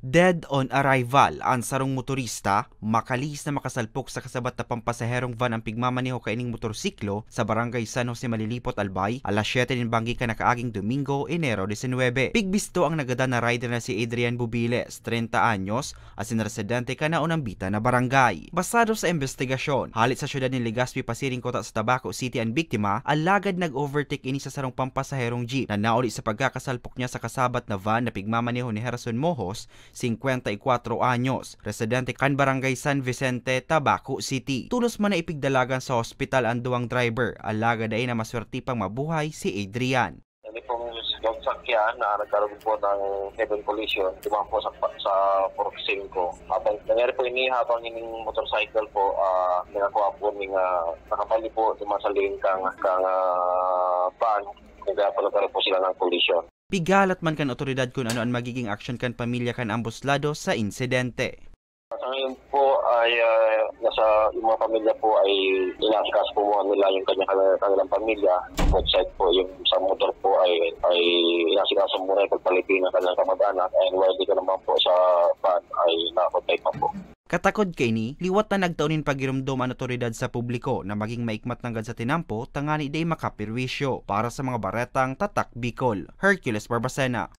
Dead on arrival ang sarong motorista, makalis na makasalpok sa kasabat na pampasaherong van ang pigmamaneho kaining motorsiklo sa barangay San Jose Malilipot, Albay, alas 7 ng banggi ka nakaaging Domingo, Enero 19. Pigbisto ang nagada na rider na si Adrian Bubiles, 30 anyos, asin residente ka na unambita na barangay. Basado sa investigasyon, halit sa syudad ni Legazpi, Pasiring, Kota sa Tabaco City ang biktima, alagad nag-overtake ini sa sarong pampasaherong jeep na nauli sa pagkakasalpok niya sa kasabat na van na pigmamaneho ni Harrison Mohos, 54 anyos, residente kan barangay San Vicente, Tabaco City. Tulos man na ipigdalagan sa hospital ang duwang driver, alaga dahil na maswerte pang mabuhay si Adrian. Ano pong sakyan na nagkaroon po ng head-on collision, dumang po sa Fork 5. Habang nangyari po ini, habang ining motorcycle po, nakakuha po ng nakabali po dumasalin kang van, nagkaroon po sila ng collision. Pigalat man kan otoridad kung ano ang magiging aksyon kan pamilya kan ambos lado sa insidente. Sa ngayon po ay yung mga pamilya po ay inaskas po nila yung kanilang pamilya. Outside po yung sa motor po ay inasikaso muna yung pagpalitin ng kanilang kamag-anak, and while di ka naman po sa van ay nakakotay pa po. Katakod kay ni, liwat na nagtaunin pagirumdom ang otoridad sa publiko na maging maikmat ng sa tinampo tangani day makapirwisyo para sa mga baretang Tatak Bicol. Hercules Barbacena.